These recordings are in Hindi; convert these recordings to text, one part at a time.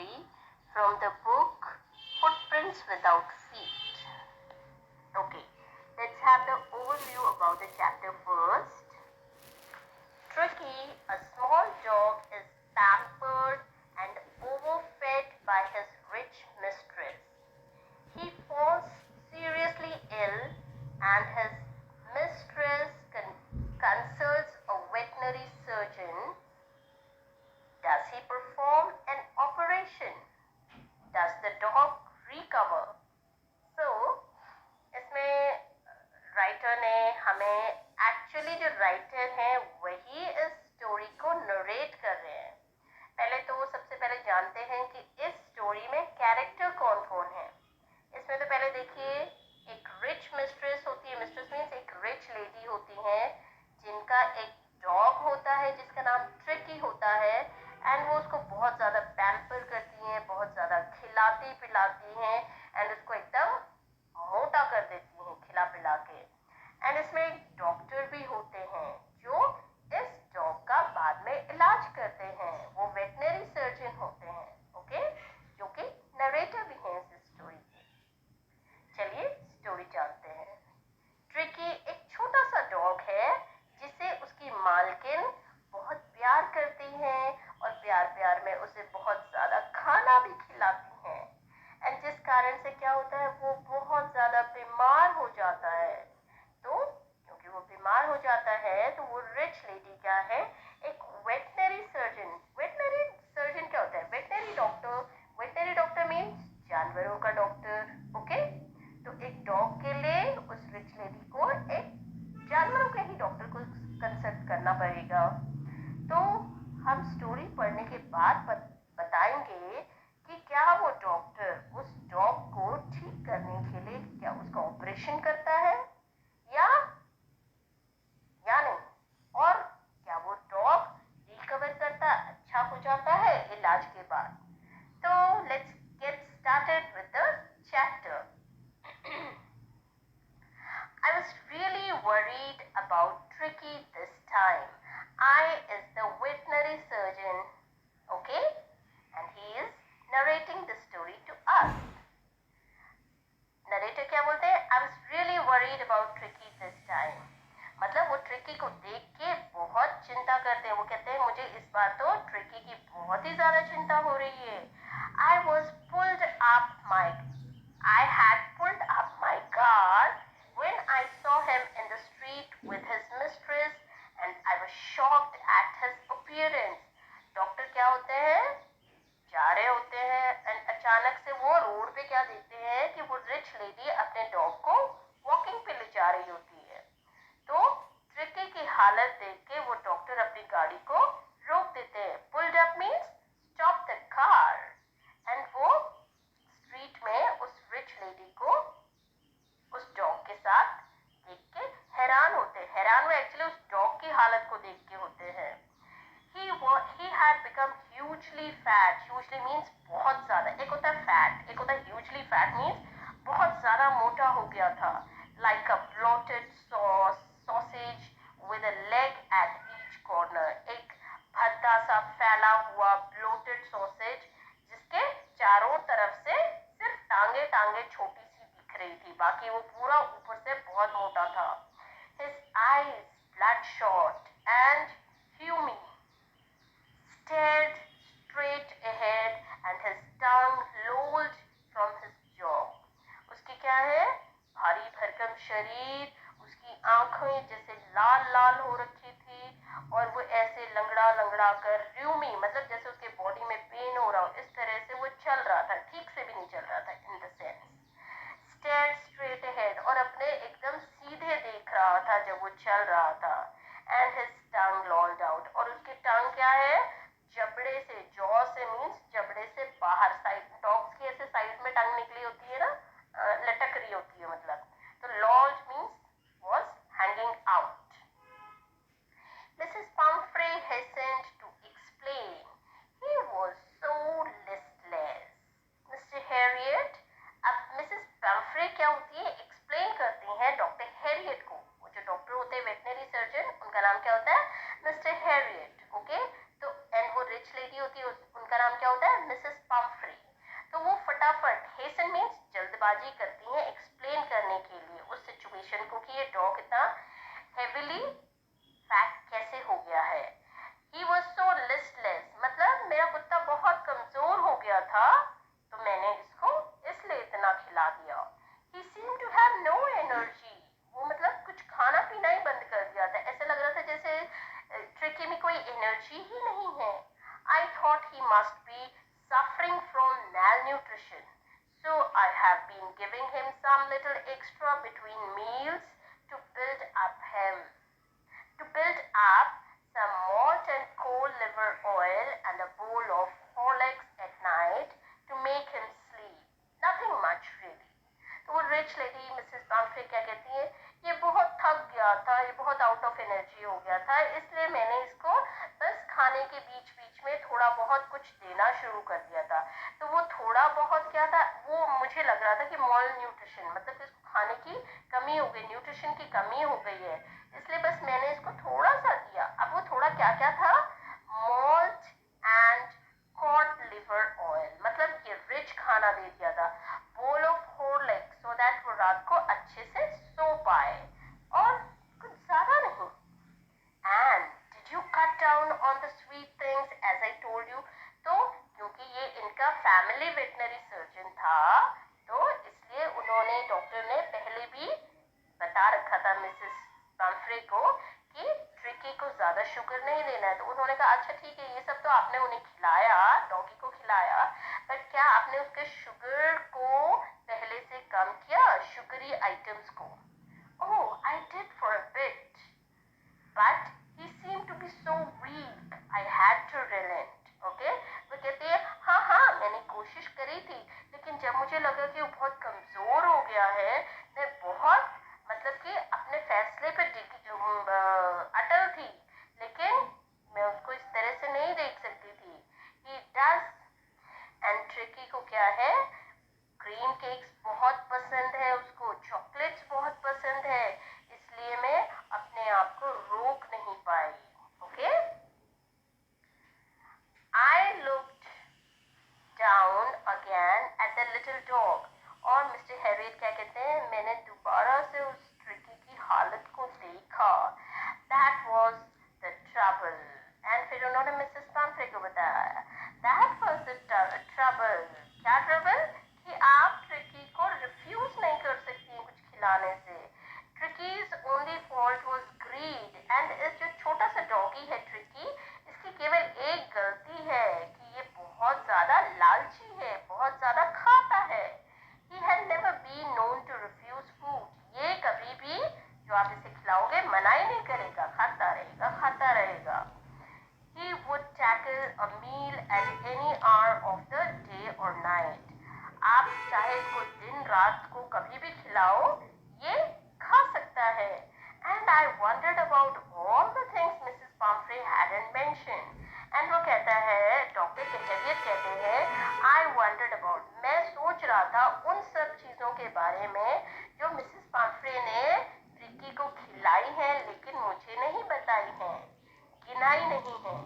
story from the book Footprints Without Feet. Okay, let's have the overview about the chapter first. Tricky, a small dog, is pampered and overfed by his rich mistress. He falls seriously ill and his mistress consults a veterinary surgeon. Does he perform an operation? Does the dog recover? So, इसमें राइटर ने हमें एक्चुअली जो राइटर है वही इस स्टोरी को नरेट कर रहे हैं. पहले तो सबसे पहले जानते हैं कि इस स्टोरी में कैरेक्टर कौन कौन है. इसमें तो पहले देखिए एक रिच मिस्ट्रेस होती है. मिस्ट्रेस मीन्स एक रिच लेडी होती है जिनका एक डॉग होता है जिसका नाम ट्रिकी होता है एंड वो उसको बहुत ज़्यादा पैम्पर करती हैं, बहुत ज़्यादा खिलाती पिलाती हैं एंड उसको एकदम मोटा कर देती हैं खिला पिला के. एंड इसमें एक डॉक्टर भी होते हैं जो इस डॉग का बाद में इलाज करते हैं. वो वेटनरी सर्जन होते हैं. ओके, जो कि नरेटर भी हैं इस स्टोरी के. चलिए स्टोरी जानते हैं. ट्रिकी एक छोटा सा डॉग है जिसे उसकी मालकिन बहुत प्यार करती हैं और प्यार प्यार में उसे बहुत ज़्यादा खाना भी खिलाती हैं. एंड जिस कारण से क्या होता है वो बहुत ज़्यादा बीमार हो जाता है. तो क्योंकि वो बीमार हो जाता है तो वो रिच लेडी क्या है, एक वेटनरी सर्जन. वेटनरी सर्जन क्या होता है? Veterinary doctor. Veterinary doctor means जानवरों का डॉक्टर. ओके, तो एक डॉग के लिए उस रिच लेडी को एक जानवरों के ही डॉक्टर को कंसल्ट करना पड़ेगा. तो हम स्टोरी पढ़ने के बाद बताएंगे कि क्या वो डॉक्टर उस डॉग को ठीक करने के लिए क्या उसका ऑपरेशन करता है या नहीं, और क्या वो डॉग रिकवर करता, अच्छा हो जाता है इलाज के बाद. तो let's get started with the chapter. I was really worried about Tricky this time. I is the veterinary surgeon, okay? And he is narrating the story to us. Narrator क्या बोलते हैं? I was really worried about Tricky this time. मतलब वो ट्रिकी को देख के बहुत चिंता करते हैं. वो कहते हैं मुझे इस बार तो ट्रिकी की बहुत ही ज्यादा चिंता हो रही है. I had pulled up my guard when I saw him in the street with his mistress and I was shocked at his appearance. Doctor क्या होते हैं? जा रहे होते हैं एंड अचानक से वो रोड पे क्या देखते हैं कि वो रिच लेडी अपने डॉग को वॉकिंग पे ले जा रही होती है. तो ट्रिकी की हालत देख के वो डॉक्टर अपनी गाड़ी को रोक देते हैं. Pulled up means stop the car. And वो स्ट्रीट में उस रिच लेडी को उस डॉग के साथ देख के हैरान होते हैं. हैरान वो एक्चुअली उस डॉग की हालत को देख के होते हैं. He had become hugely fat. Hugely means बहुत ज्यादा. एक होता है fat, एक होता है hugely fat means बहुत ज्यादा मोटा हो गया था. Like a bloated sausage with a leg at each corner. एक भद्दा सा फैला हुआ bloated sausage जिसके चारों तरफ से सिर्फ टांगे टांगे छोटी सी दिख रही थी, बाकी वो पूरा ऊपर से बहुत मोटा था. His eyes bloodshot and humid stared straight ahead and his tongue lolled from his jaw. उसकी क्या है? भारी भरकम शरीर, उसकी आंखें जैसे लाल लाल हो रखी थी और वो ऐसे लंगड़ा लंगड़ा कर र्यूमी मतलब जैसे उसके बॉडी में पेन हो रहा हो इस तरह से वो चल रहा था. ठीक से भी नहीं चल रहा था. In the sense stared straight ahead और अपने एकदम सीधे देख रहा था जब वो चल रहा था. And his tongue lolled out और उसकी टंग क्या है? जबड़े से, जॉ से मीन्स जबड़े से बाहर. साइड डॉग्स की ऐसे साइड में टंग निकली होती है ना, लटक रही होती है मतलब. तो लॉल्ड means was hanging out. Mrs. Pumphrey hastened to explain. He was so listless. Mr. Harriet, अब मिसेस पम्फ्रे क्या होती है? एक्सप्लेन करती हैं डॉक्टर हैरियट को. वो जो डॉक्टर होते हैं वेटनरी सर्जन एनालॉजी करती हैं एक्सप्लेन करने के लिए उस सिचुएशन को कि ये डॉग इतना हेविली फैट कैसे हो गया है। He was so listless, मतलब मेरा कुत्ता बहुत कमजोर हो गया था तो मैंने इसको इसलिए इतना खिला दिया। He seemed to have no energy, वो मतलब कुछ खाना पीना ही बंद कर दिया था, ऐसा लग रहा था जैसे ट्रिकी में कोई एनर्जी ही नहीं है। I thought he must be suffering from malnutrition, so I have been giving him some little extra between meals to build up some malt and cold liver oil and a bowl of Horlicks at night to make him sleep. Nothing much really. तो वो रिच लेडी मिसेस पाम्फ्रे क्या कहती है, ये बहुत थक गया था, ये बहुत आउट ऑफ एनर्जी हो गया था, इसलिए मैंने इसको बस खाने के बीच बीच में थोड़ा बहुत कुछ देना शुरू कर दिया था। तो वो थोड़ा बहुत क्या था, वो मुझे लग रहा था कि मॉल न्यूट्रिशन, मतलब इसको खाने की कमी हो गई, न्यूट्रिशन की कमी हो गई है, इसलिए बस मैंने इसको थोड़ा सा दिया। अब वो थोड़ा क्या क्या था, malt and cod liver oil, मतलब ये रिच खाना दे दिया था, bowl of Horlicks so that वो रात को अच्छे से सो पाए, और कुछ ज्यादा नहीं। And did you cut down on the sweet things as I told you, तो क्योंकि ये इनका फैमिली वेटनरी सर्जन था तो इसलिए उन्होंने, डॉक्टर ने पहले भी बता रखा था मिसेस पाम्फ्रे को कि ट्रिकी को ज्यादा शुगर नहीं देना है। तो उन्होंने कहा अच्छा ठीक है, ये सब तो आपने उन्हें खिलाया, डॉगी को खिलाया, बट क्या आपने उसके शुगर को पहले से कम किया, शुगरी आइटम्स को? Oh I did for a bit but he seem to be so weak I had to relent. Okay, वो कहती है हाँ हाँ मैंने कोशिश करी थी, लेकिन जब मुझे लगा कि वो बहुत कमजोर हो गया है, मैं बहुत मतलब कि अपने फैसले पर अटल थी, लेकिन मैं उसको इस तरह से नहीं देख सकती थी। He does, एंड ट्रिकी को क्या है, क्रीम केक्स बहुत पसंद है, उसको चॉकलेट्स बहुत पसंद है, इसलिए मैं अपने आप को रोक नहीं पाई। Okay, I looked down again at the little dog, और मिस्टर हैरियट क्या कहते हैं, मैंने दोबारा से उस ट्रिकी की हालत को देखा। That was the trouble, and फिर उन्होंने मिसेस पाम्फ्रे को बताया That was the trouble। क्या ट्रबल? कि आप ट्रिकी को रिफ्यूज नहीं कर सकती कुछ खिलाने से। Tricki's only fault was greed, and इस जो छोटा सा डॉगी है ट्रिकी, इसकी केवल एक गलती है कि ये बहुत ज्यादा लालची है, बहुत ज्यादा खाता है। He had never been known to refuse food, ये कभी भी जो आप इसे खिलाओगे मना ही नहीं करेगा, खाता रहेगा खाता रहेगा। He would tackle a meal at any hour of the day or night, आप चाहे इसको दिन रात को कभी भी खिलाओ ये खा सकता है। And I wondered about all the things Mrs. Pumphrey hadn't mentioned, and वो कहता है, डॉक्टर हैरियट कहते हैं, I wondered about, मैं सोच रहा था उन सब चीजों के बारे में जो मिसेस पाम्फ्रे ने ट्रिकी को खिलाई है लेकिन मुझे नहीं बताई है, गिनाई नहीं है।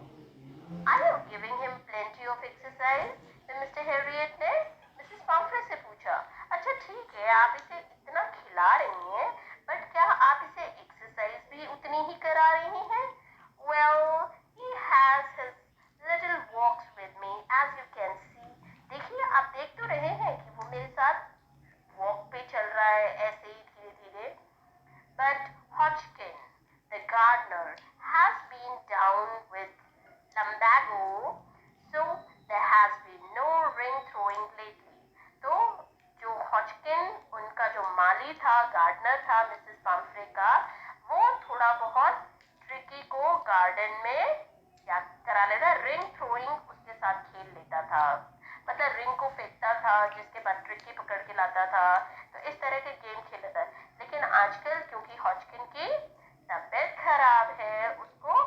Are you giving him plenty of exercise? तो मिस्टर हैरियट ने मिसेस पाम्फ्रे से पूछा। अच्छा ठीक है, आप इसे इतना खिला रही हैं, बट क्या आप इसे एक्सरसाइज भी उतनी ही करा रही हैं? Well, he has his little walks with me, as you can see. देखिए, आप देख तो रहे हैं कि वो मेरे साथ वॉक पे चल रहा है, ऐसे ही धीरे धीरे। But Hodgkin, the gardener, has been down with lumbago, so there has been no ring throwing lately. तो जो हॉचकिन, उनका जो माली था, गार्डनर था मिसेस पाम्फ्रे का, वो थोड़ा बहुत ट्रिकी को गार्डन में क्या करा लेता, रिंग थ्रोइंग उसके साथ खेल लेता था, मतलब रिंग को फेंकता था जिसके बाद ट्रिकी पकड़ के लाता था, तो इस तरह के गेम खेल लेता है। लेकिन आजकल क्योंकि हॉचकिन की तबीयत खराब है, उसको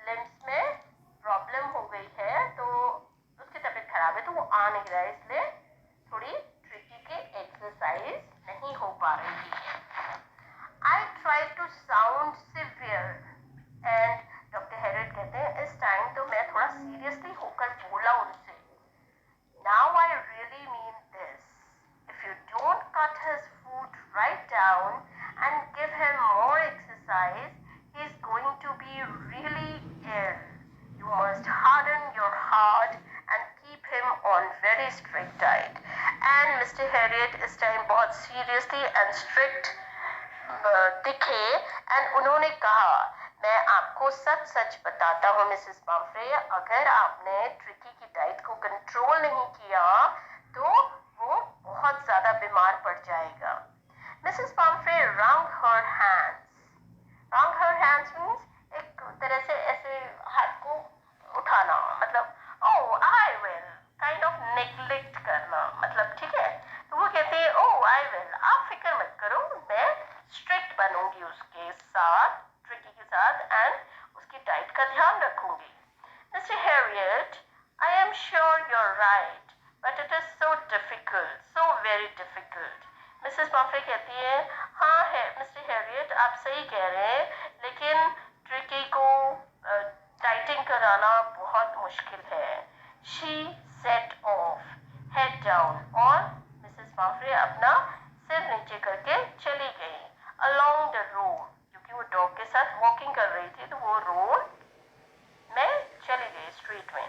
लिम्स में प्रॉब्लम हो गई है, तो उसकी तबीयत खराब है तो वो आ नहीं रहा है, इसलिए थोड़ी ट्रिकी की एक्सरसाइज नहीं हो पा रही है। I tried to sound severe, and doctor Harriet कहते हैं इस टाइम तो मैं थोड़ा सीरियसली होकर बोला उनसे, Now I really mean this. If you don't cut his and give him more exercise, he is going to be really ill. You must harden your heart and keep him on very strict diet. And Mr. Harriet इस टाइम बहुत seriously and strict दिखे एंड उन्होंने कहा, मैं आपको सच सच बताता हूँ मिसेस पम्फ्रे, अगर आपने ट्रिकी की डाइट को कंट्रोल नहीं किया तो वो बहुत ज्यादा बीमार पड़ जाएगा. Mrs Pomfrey wrung her hands. wrung her hands means एक तरह से ऐसे हाथ को उठाना, मतलब oh I will, kind of neglect करना, मतलब ठीक है. तो वो कहते हैं oh I will, आप फिक्र मत करो, मैं स्ट्रिक्ट बनूंगी उसके साथ, ट्रिकी के साथ, एंड उसकी डाइट का ध्यान रखूंगी. Mister Harriet, I am sure you're right, but it is so difficult, so very difficult. Mrs Pomfrey कहती है, हाँ है मिस्टर हैरियट, आप सही कह रहे हैं, लेकिन ट्रिकी को डाइटिंग कराना बहुत मुश्किल है. She said of, head down, और मिसेस पम्फ्रे अपना सिर नीचे करके चली गई along the road, क्योंकि वो डॉग के साथ वॉकिंग कर रही थी, तो वो रोड में चली गई, स्ट्रीट में.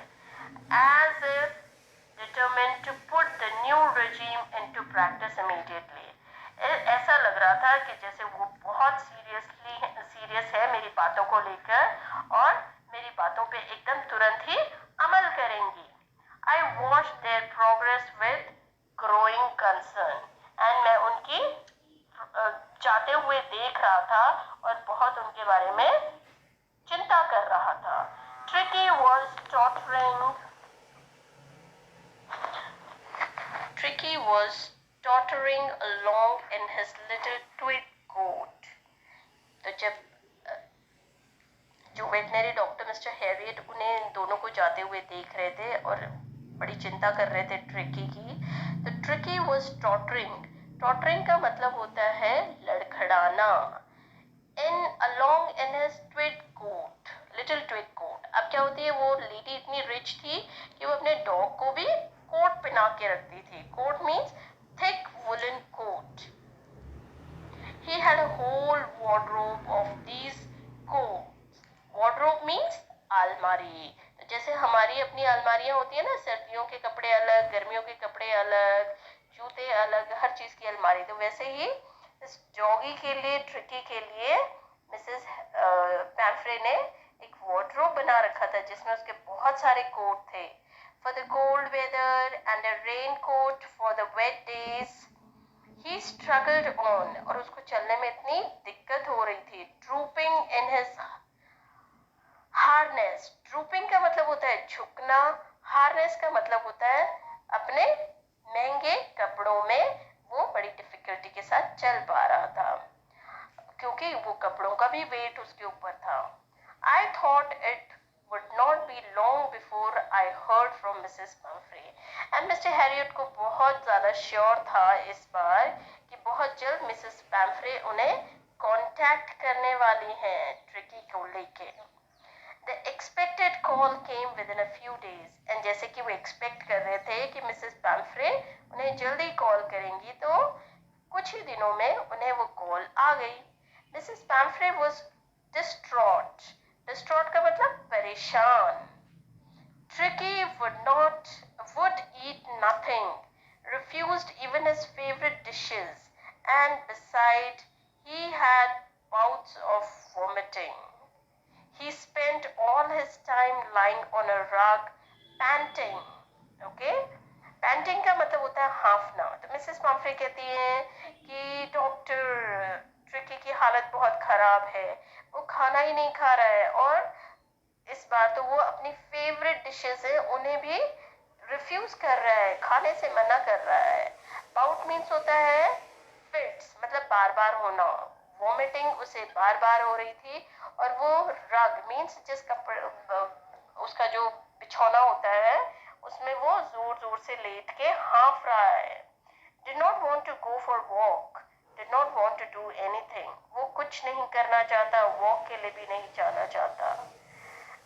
as if determined to put the new regime into practice immediately. ऐसा लग रहा था कि जैसे वो बहुत सीरियस है मेरी बातों को लेकर और मेरी बातों पे एकदम तुरंत ही अमल करेंगी. I watched their progress with growing concern, and मैं उनकी जाते हुए देख रहा था और बहुत उनके बारे में चिंता कर रहा था. Tricky was tottering along in his little tweed coat. तो जब जो वेटनरी डॉक्टर मिस्टर हैरियट उन्हें दोनों को जाते हुए देख रहे थे और बड़ी चिंता कर रहे थे ट्रिकी की, तो ट्रिकी वॉज टॉटरिंग. टॉटरिंग का मतलब होता है लड़खड़ाना. In along in his tweed coat, little tweed coat. अब क्या होती है, वो लेडी इतनी रिच थी कि वो अपने डॉग को भी कोट पहना के रखती थी. Coat means thick woollen coat. He had a whole wardrobe of these coats. Wardrobe means अलमारी. तो जैसे हमारी अपनी अलमारियां होती है ना, सर्दियों के कपड़े अलग, गर्मियों के कपड़े अलग, जूते अलग, हर चीज की अलमारी. तो वैसे ही इस डॉगी के लिए, ट्रिकी के लिए मिसेस पैम्फ्रे ने एक वार्डरोब बना रखा था जिसमें उसके बहुत सारे कोट थे. For the cold weather and a raincoat for the wet days. He struggled on, और उसको चलने में इतनी दिक्कत हो रही थी. Drooping in his harness. Drooping का मतलब होता है झुकना, harness का मतलब होता है अपने महंगे कपड़ों में वो बड़ी डिफिकल्टी के साथ चल पा रहा था, क्योंकि वो कपड़ों का भी वेट उसके ऊपर था. I thought it would not be long before I heard from Mrs. Pumphrey. And Mr. Harriot को बहुत ज़्यादा श्योर था इस बार कि बहुत जल्द मिसेस पैम्फ्रे उन्हें कांटेक्ट करने वाली हैं ट्रिकी को लेके. The expected call came within a few days. And जैसे कि वो एक्सपेक्ट कर रहे थे कि मिसेस पैम्फ्रे उन्हें जल्दी कॉल करेंगी, तो कुछ ही दिनों में उन्हें वो कॉल आ गई. Mrs पैम्फ्रे was distraught. Distraught का मतलब परेशान. Tricky would eat nothing, refused even his favorite dishes, and besides, he had bouts of vomiting. He spent all his time lying on a rug, panting. Okay? Panting का मतलब होता है हांफना. तो मिसेस पम्फ्रे कहती हैं कि डॉक्टर, ट्रिकी की हालत बहुत खराब है, वो खाना ही नहीं खा रहा है, और इस बार तो वो अपनी फेवरेट डिशेस है उन्हें भी रिफ्यूज कर रहा है, खाने से मना कर रहा है. बाउट मीन्स होता है फिट्स, मतलब बार बार होना. वॉमिटिंग उसे बार बार हो रही थी, और वो रग मीन्स जिस कपड़े, उसका जो बिछौना होता है उसमें वो जोर जोर से लेट के हाँफ रहा है. Did not want to go for walk, did not want to do anything. वो कुछ नहीं करना चाहता, वॉक के लिए भी नहीं जाना चाहता.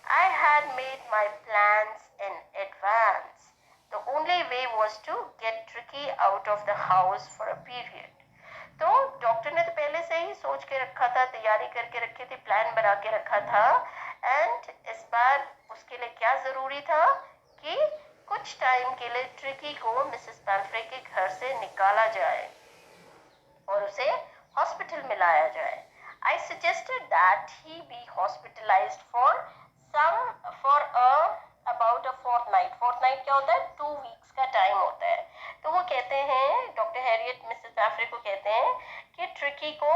I had made my plans in advance. The only way was to get Tricky out of the house for a period. तो डॉक्टर ने तो पहले से ही सोच के रखा था, तैयारी करके रखी थी, प्लान बना के रखा था। एंड इस बार उसके लिए क्या जरूरी था कि कुछ टाइम के लिए ट्रिकी को मिसेस पैम्फ्रे के घर से निकाला जाए और उसे हॉस्पिटल में लाया जाए। I suggested that he be hospitalized for about a fortnight. Fortnight क्या होता है? 2 weeks का टाइम होता है। तो वो कहते हैं, डॉक्टर हैरियट मिसेस पैम्फ्रे को कहते हैं कि ट्रिकी को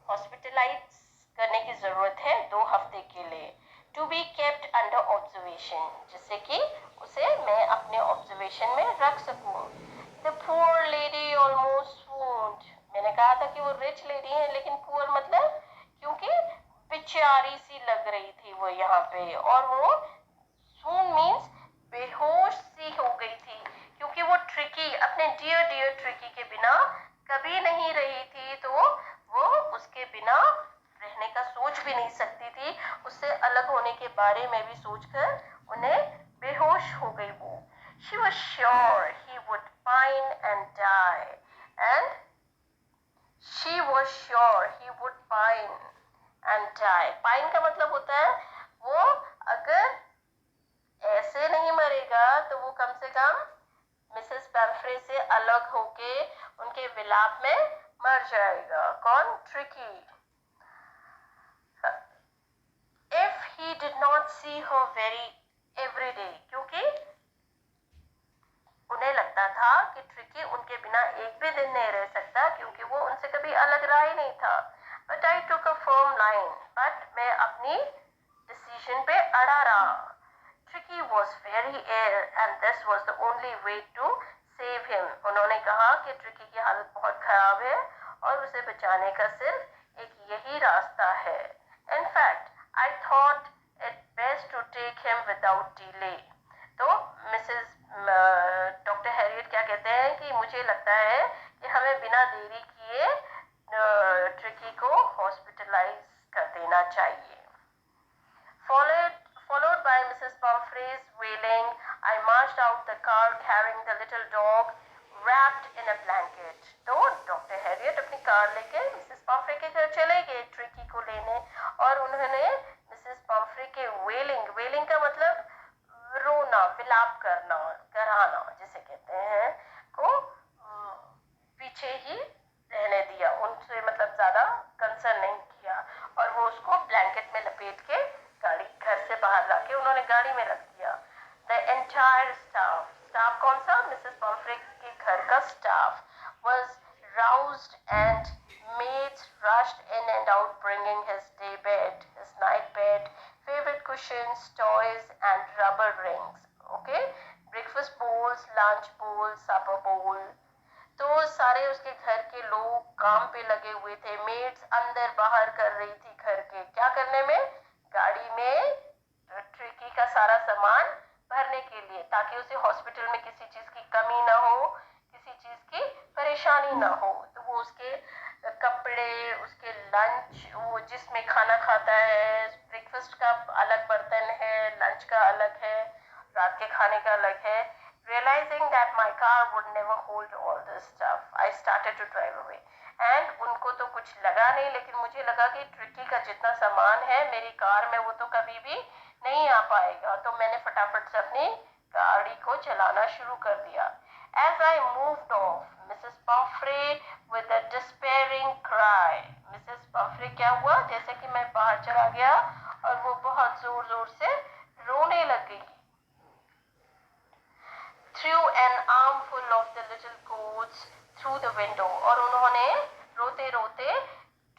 हॉस्पिटलाइज करने की जरूरत है 2 हफ्ते के लिए, to be kept under observation, जिससे कि उसे मैं अपने ऑब्जर्वेशन में रख सकूं। The poor lady almost swooned. मैंने कहा था कि वो रिच लेडी है, लेकिन पुअर मतलब क्योंकि बेचारी सी लग रही थी वो यहाँ पे, और वो swoon मीन्स बेहोश सी हो गई थी, क्योंकि वो ट्रिकी, अपने डियर डियर ट्रिकी के बिना कभी नहीं रही थी, तो वो उसके बिना रहने का सोच भी नहीं सकती थी। उससे अलग होने के बारे में भी सोचकर उन्हें बेहोश हो गई वो। She was sure he would pine and die, and she was sure he would pine and die. Pine का मतलब होता है वो अगर ऐसे नहीं मरेगा तो वो कम से कम मिसेस पैम्फ्रे से अलग होके उनके विलाप में मर जाएगा। कौन? Tricky. If he did not see her every day, क्योंकि उन्हें लगता था कि ट्रिकी उनके बिना एक भी दिन नहीं रह सकता, क्योंकि वो उनसे कभी अलग रहा ही नहीं था। But I took a firm line, but मैं अपनी डिसीजन पे अड़ा रहा। Tricki was very ill and this was the only way to save him. उन्होंने कहा कि ट्रिकी की हालत बहुत खराब है और उसे बचाने का सिर्फ एक यही रास्ता है। In fact I thought it best to take him without delay. तो मिसेस डॉक्टर हैरियट क्या कहते हैं कि मुझे लगता है कि हमें बिना देरी किए ट्रिकी को हॉस्पिटलाइज कर देना चाहिए। Followed by Mrs. Pumphrey's wailing, I marched out the car carrying the little dog wrapped in a blanket. तो डॉक्टर हैरियट अपनी कार लेके मिसेस पम्फ्रे के घर चले गए ट्रिकी को लेने, और उन्होंने मिसेस पम्फ्रे के वेलिंग का मतलब रोना, विलाप करना, कराना जिसे कहते हैं, को पीछे ही रहने दिया, उनसे मतलब ज्यादा कंसर्न नहीं किया, और वो उसको ब्लैंकेट में लपेट के गाड़ी घर से बाहर लाके उन्होंने गाड़ी में रख दिया। द एंटायर स्टाफ कौन सा? मिसेस पम्फ्रे के घर का staff was roused and maids rushed in and out bringing his day bed, his night bed, favorite cushions, toys and rubber rings. Okay, breakfast bowls, lunch bowls, supper bowl. तो सारे उसके घर के लोग काम पे लगे हुए थे, मेड्स अंदर बाहर कर रही थी घर के, क्या करने में? गाड़ी में ट्रिकी का सारा सामान भरने के लिए, ताकि उसे हॉस्पिटल में किसी चीज की कमी ना हो, किसी चीज की परेशानी ना हो। तो वो उसके कपड़े, उसके लंच, वो जिसमें खाना खाता है, ब्रेकफास्ट का अलग बर्तन है, लंच का अलग है, रात के खाने का अलग है। Realizing that my car would never hold all this stuff, I started to drive away. And उनको तो कुछ लगा नहीं, लेकिन मुझे लगा कि ट्रिकी का जितना सामान है मेरी कार में वो तो कभी भी नहीं आ पाएगा, तो मैंने फटाफट से अपनी गाड़ी को चलाना शुरू कर दिया। As I moved off, Mrs. Pumphrey with a despairing cry. Mrs. Pumphrey क्या हुआ? जैसे कि मैं बाहर चला गया और वो बहुत जोर जोर से रोने लग गई। Threw an armful of the little coats through the window, और उन्होंने रोते रोते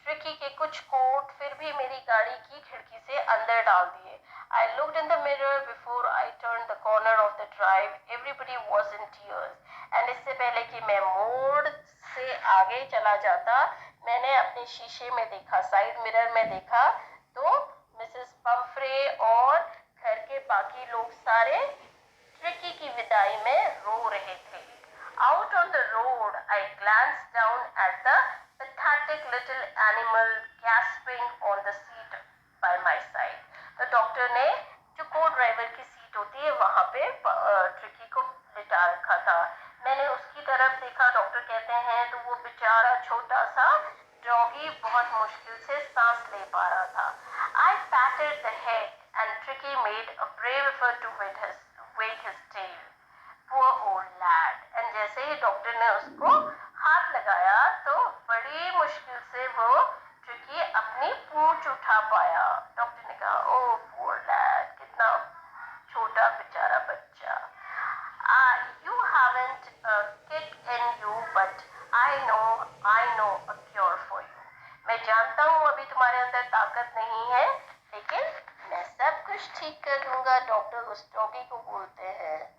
ट्रिकी के कुछ कोट फिर भी मेरी गाड़ी की खिड़की से अंदर डाल दिए। I looked in the mirror before I turned the corner of the drive. Everybody was in tears. And इससे पहले कि मैं मोड़ से आगे चला जाता, मैंने अपने शीशे में देखा, साइड मिरर में देखा, तो मिसेस पम्फ्रे और घर के बाकी लोग सारे ट्रिकी की विदाई में रो रहे थे। Out on the road, I glanced down at the pathetic little animal gasping on the seat by my side. तो डॉक्टर ने जो को ड्राइवर की सीट होती है वहां पे ट्रिकी को लिटा रखा था। मैंने उसकी तरफ देखा, डॉक्टर कहते हैं, तो वो बेचारा छोटा छोटा सा डॉगी बहुत मुश्किल से सांस ले पा रहा था. I patted the head and Tricky made a brave effort to wag his tail. Poor old lad. And जैसे ही डॉक्टर ने उसको हाथ लगाया तो बड़ी मुश्किल से वो ट्रिकी अपनी पूंछ उठा पाया. डॉक्टर ने कहा, ओह poor lad, कितना छोटा बेचारा बच्चा. You haven't a kick in you, but I know a cure for you. मैं जानता हूँ अभी तुम्हारे अंदर ताकत नहीं है, लेकिन मैं सब कुछ ठीक कर दूंगा. डॉक्टर उस डॉगी को बोलते हैं.